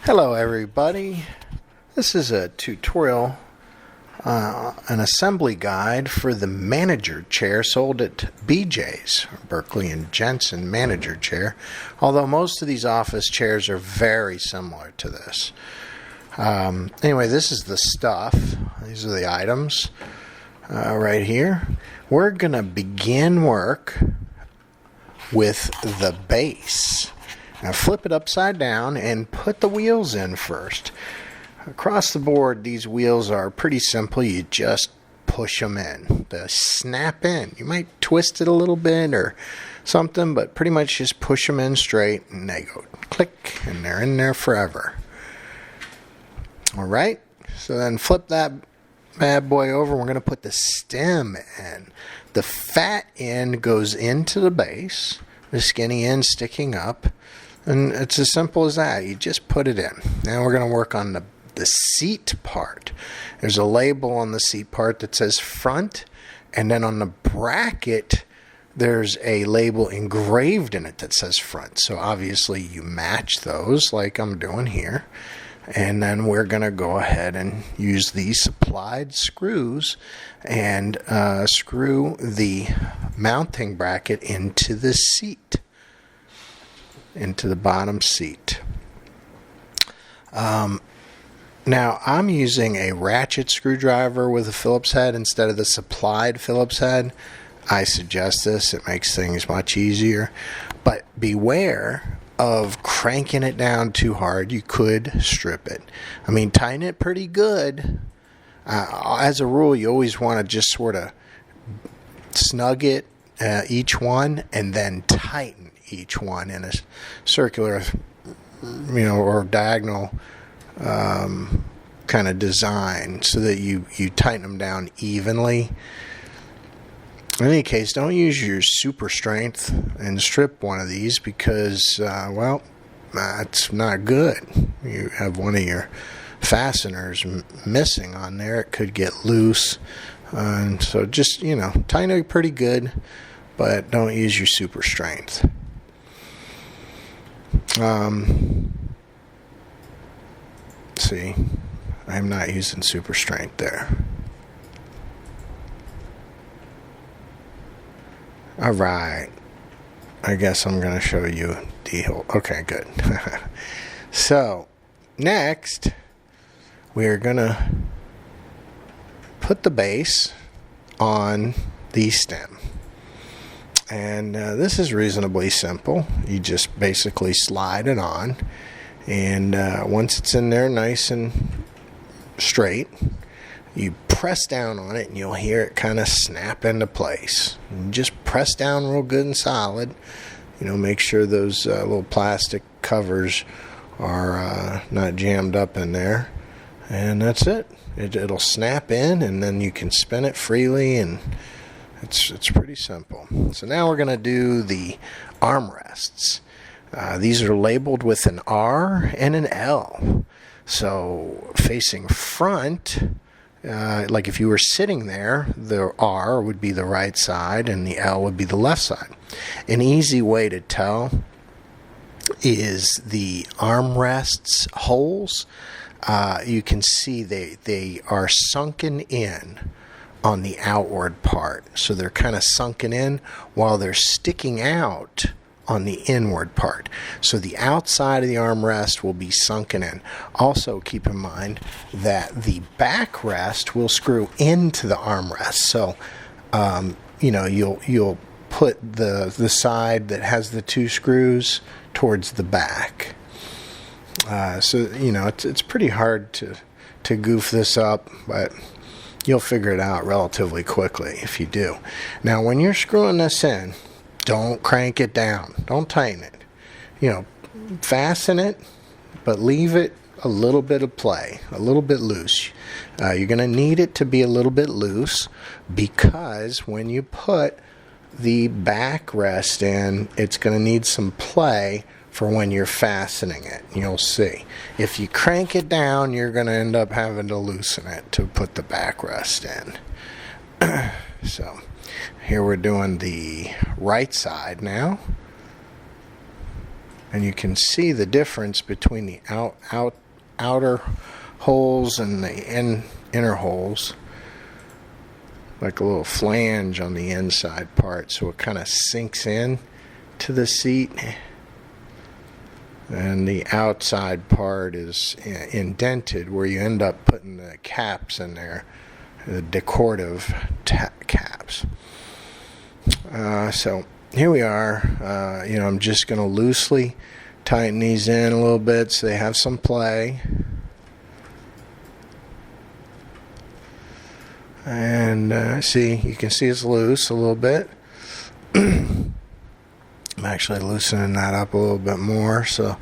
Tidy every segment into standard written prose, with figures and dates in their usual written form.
Hello everybody, this is a tutorial, an assembly guide for the manager chair sold at BJ's, Berkley Jensen manager chair, although most of these office chairs are very similar to this. Anyway, this is the stuff, these are the items right here. We're going to begin work with the base. Now flip it upside down and put the wheels in first. Across the board, these wheels are pretty simple. You just push them in. They snap in. You might twist it a little bit or something, but pretty much just push them in straight and they go click and they're in there forever. Alright, so then flip that bad boy over. We're going to put the stem in. The fat end goes into the base, the skinny end sticking up. And it's as simple as that. You just put it in. Now we're going to work on the seat part. There's a label on the seat part that says front, and then on the bracket there's a label engraved in it that says front. So obviously you match those like I'm doing here. And then we're going to go ahead and use these supplied screws and screw the mounting bracket into the seat. Into the bottom seat. Now I'm using a ratchet screwdriver with a Phillips head instead of the supplied Phillips head. I suggest this. It makes things much easier. But beware of cranking it down too hard. You could strip it. I mean, tighten it pretty good. As a rule, you always want to just sort of snug it, each one, and then tighten each one in a circular, or diagonal kind of design so that you tighten them down evenly. In any case, don't use your super strength and strip one of these because, that's not good. You have one of your fasteners missing on there. It could get loose. And so just, tighten it pretty good, but don't use your super strength. See, I'm not using super strength there. Alright, I guess I'm going to show you the whole. Okay, good. So, next, we're going to put the base on the stem. And this is reasonably simple. You just basically slide it on. And once it's in there nice and straight, you press down on it and you'll hear it kind of snap into place. And just press down real good and solid. Make sure those little plastic covers are not jammed up in there. And that's it. It'll snap in and then you can spin it freely and it's pretty simple. So now we're going to do the armrests. These are labeled with an R and an L. So facing front, like if you were sitting there, the R would be the right side and the L would be the left side. An easy way to tell is the armrests holes. You can see they are sunken in on the outward part. So they're kind of sunken in while they're sticking out on the inward part. So the outside of the armrest will be sunken in. Also keep in mind that the backrest will screw into the armrest. So you'll put the side that has the two screws towards the back. It's pretty hard to goof this up, but you'll figure it out relatively quickly if you do. Now, when you're screwing this in, don't crank it down. Don't tighten it. Fasten it, but leave it a little bit of play, a little bit loose. You're going to need it to be a little bit loose because when you put the backrest in, it's going to need some play for when you're fastening it. You'll see. If you crank it down, you're going to end up having to loosen it to put the backrest in. So here we're doing the right side now. And you can see the difference between the outer holes and the inner holes, like a little flange on the inside part, so it kind of sinks in to the seat, and the outside part is indented where you end up putting the caps in there, the decorative caps. So here we are. I'm just going to loosely tighten these in a little bit so they have some play. And see, you can see it's loose a little bit. I'm actually loosening that up a little bit more. So,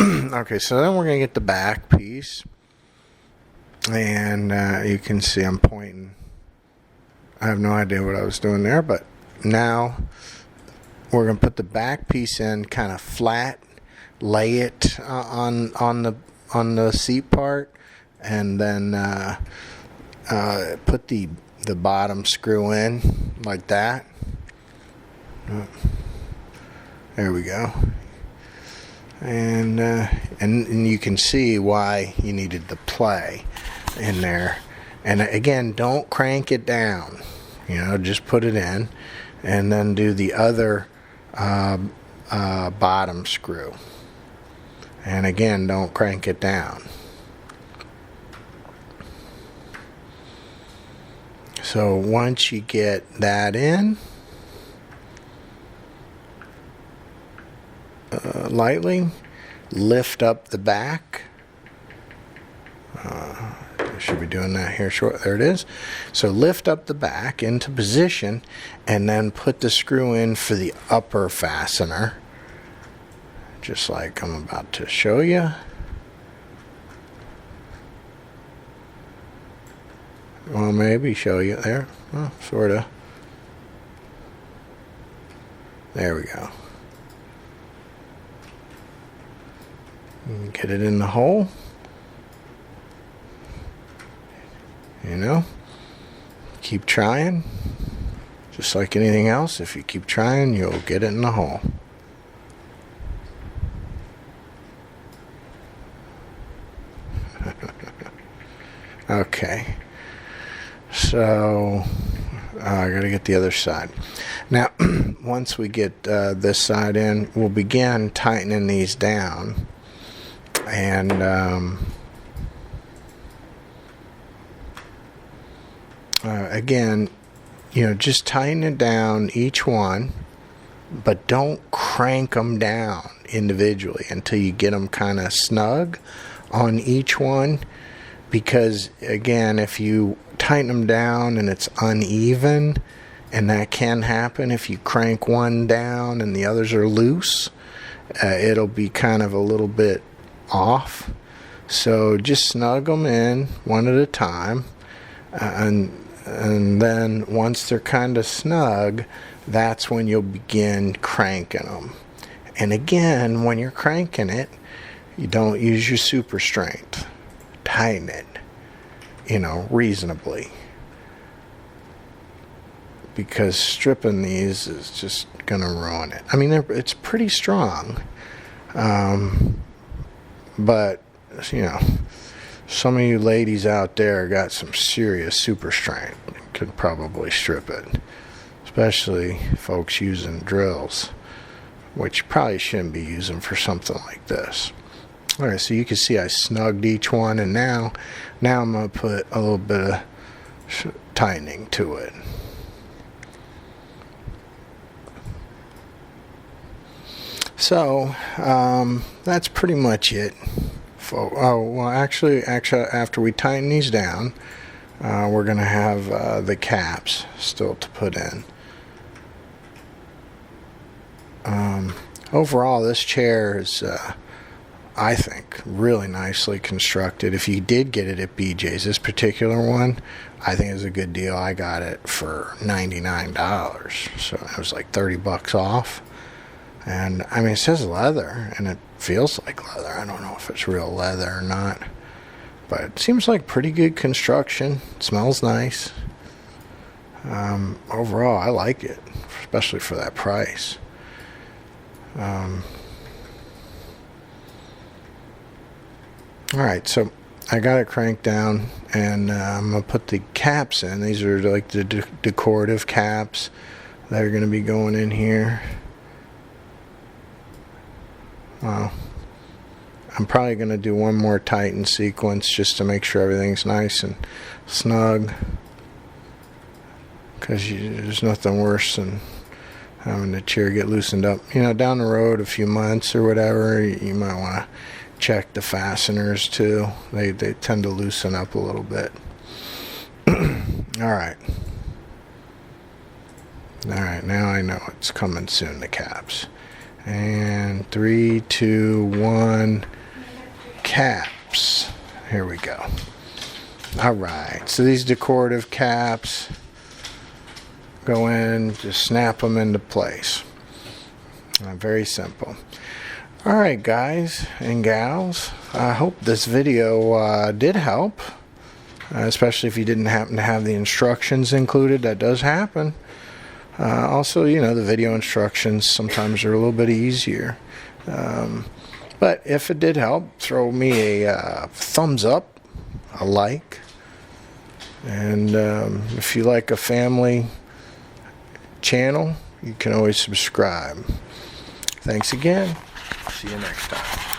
okay, so then we're going to get the back piece. And you can see I'm pointing. I have no idea what I was doing there, but now we're going to put the back piece in kind of flat, lay it on the seat part, and then put the bottom screw in like that. There we go. And you can see why you needed the play in there. And again, don't crank it down. Just put it in, and then do the other bottom screw. And again, don't crank it down. So once you get that in, lightly lift up the back. I should be doing that here short. There it is. So lift up the back into position, and then put the screw in for the upper fastener, just like I'm about to show you. Well, maybe show you there. Well, sort of. There we go. Get it in the hole. Keep trying. Just like anything else, if you keep trying, you'll get it in the hole. Okay. So I gotta get the other side. Now, once we get this side in, we'll begin tightening these down. And again, just tighten it down each one, but don't crank them down individually until you get them kind of snug on each one. Because again, if you tighten them down and it's uneven, and that can happen if you crank one down and the others are loose, it'll be kind of a little bit off. So just snug them in one at a time, and then once they're kind of snug, that's when you'll begin cranking them. And again, when you're cranking it, you don't use your super strength. Tighten it, reasonably. Because stripping these is just going to ruin it. I mean, it's pretty strong. But, some of you ladies out there got some serious super strength. Could probably strip it. Especially folks using drills, which you probably shouldn't be using for something like this. Alright, so you can see I snugged each one, and now I'm going to put a little bit of tightening to it. So, that's pretty much it. Actually, after we tighten these down, we're going to have the caps still to put in. Overall, this chair is, I think, really nicely constructed. If you did get it at BJ's, this particular one, I think is a good deal. I got it for $99, so it was like $30 off. And I mean, it says leather, and it feels like leather. I don't know if it's real leather or not, but it seems like pretty good construction. It smells nice. Overall, I like it, especially for that price. Alright, so I got it cranked down, and I'm going to put the caps in. These are like the decorative caps that are going to be going in here. Well, I'm probably going to do one more tighten sequence just to make sure everything's nice and snug, because there's nothing worse than having the chair get loosened up. You know, down the road a few months or whatever, you might want to check the fasteners too. They tend to loosen up a little bit. Alright, now I know it's coming soon, the caps. And 3, 2, 1, caps. Here we go. Alright, so these decorative caps go in, just snap them into place. Very simple. Alright guys and gals, I hope this video did help, especially if you didn't happen to have the instructions included. That does happen. Also, you know, the video instructions sometimes are a little bit easier. But if it did help, throw me a thumbs up, a like, and if you like a family channel, you can always subscribe. Thanks again. See you next time.